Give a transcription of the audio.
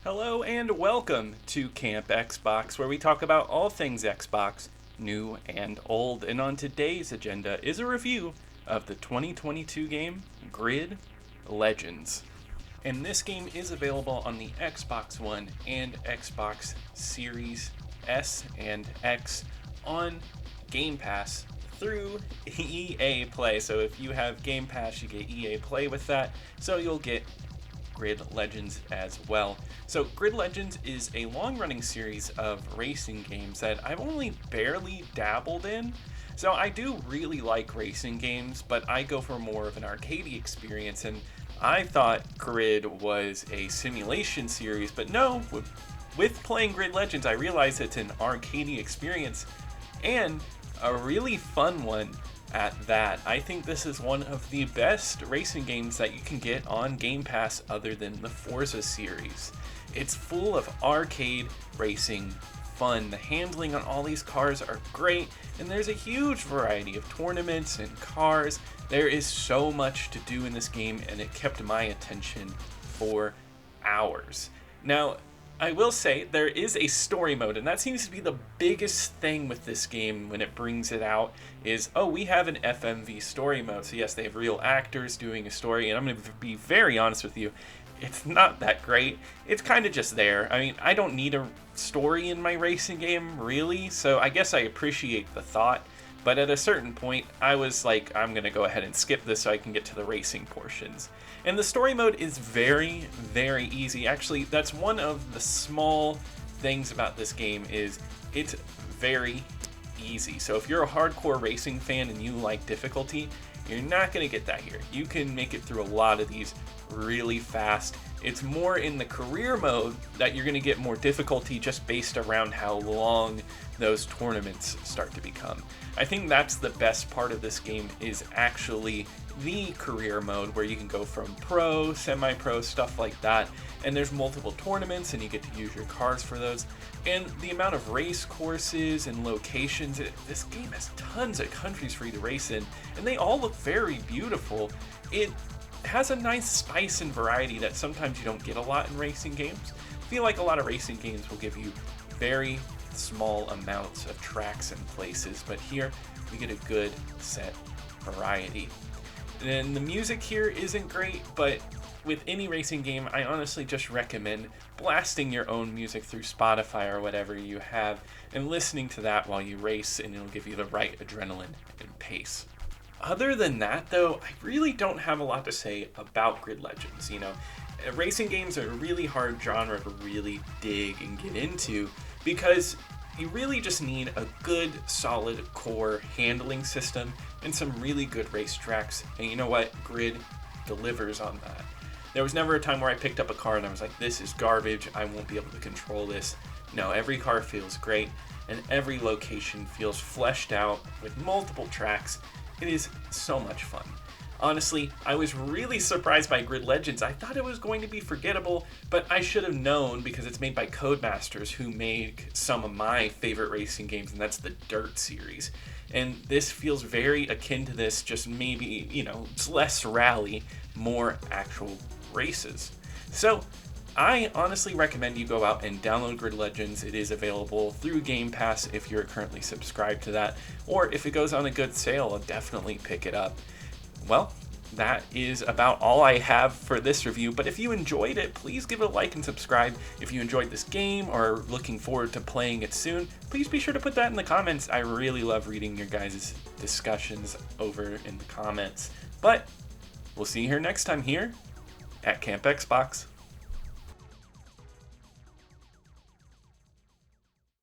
Hello and welcome to Camp Xbox, where we talk about all things Xbox, new and old. And on today's agenda is a review of the 2022 game Grid Legends. And this game is available on the Xbox One and Xbox Series S and X on Game Pass through EA Play. So if you have Game Pass, you get EA Play with that. So you'll get Grid Legends as well. So Grid Legends is a long-running series of racing games that I've only barely dabbled in. So I do really like racing games, but I go for more of an arcadey experience, and I thought Grid was a simulation series, but no, with playing Grid Legends, I realized it's an arcadey experience and a really fun one at that. I think this is one of the best racing games that you can get on Game Pass other than the Forza series. It's full of arcade racing fun. The handling on all these cars are great, and there's a huge variety of tournaments and cars. There is so much to do in this game, and it kept my attention for hours. Now, I will say there is a story mode, and that seems to be the biggest thing with this game when it brings it out is, oh, we have an FMV story mode. So yes, they have real actors doing a story, and I'm going to be very honest with you, it's not that great. It's kind of just there. I mean, I don't need a story in my racing game, really, so I guess I appreciate the thought. But at a certain point, I was like, I'm going to go ahead and skip this so I can get to the racing portions. And the story mode is very, very easy. Actually, that's one of the small things about this game is it's very easy. So if you're a hardcore racing fan and you like difficulty, you're not going to get that here. You can make it through a lot of these really fast. It's more in the career mode that you're going to get more difficulty just based around how long those tournaments start to become. I think that's the best part of this game is actually the career mode where you can go from pro, semi-pro, stuff like that, and there's multiple tournaments and you get to use your cars for those. And the amount of race courses and locations, this game has tons of countries for you to race in, and they all look very beautiful. It has a nice spice and variety that sometimes you don't get a lot in racing games. I feel like a lot of racing games will give you very small amounts of tracks and places, but here we get a good set variety. And the music here isn't great, but with any racing game, I honestly just recommend blasting your own music through Spotify or whatever you have and listening to that while you race, and it'll give you the right adrenaline and pace. Other than that, though, I really don't have a lot to say about Grid Legends. You know, racing games are a really hard genre to really dig and get into because you really just need a good, solid core handling system and some really good racetracks. And you know what? Grid delivers on that. There was never a time where I picked up a car and I was like, this is garbage, I won't be able to control this. No, every car feels great, and every location feels fleshed out with multiple tracks. It is so much fun. Honestly, I was really surprised by Grid Legends. I thought it was going to be forgettable, but I should have known because it's made by Codemasters, who made some of my favorite racing games, and that's the Dirt series. And this feels very akin to this, just maybe, it's less rally, more actual races. So, I honestly recommend you go out and download Grid Legends. It is available through Game Pass if you're currently subscribed to that, or if it goes on a good sale, I'll definitely pick it up. Well, that is about all I have for this review, but if you enjoyed it, please give it a like and subscribe. If you enjoyed this game or are looking forward to playing it soon, please be sure to put that in the comments. I really love reading your guys' discussions over in the comments. But we'll see you here next time here at Camp Xbox.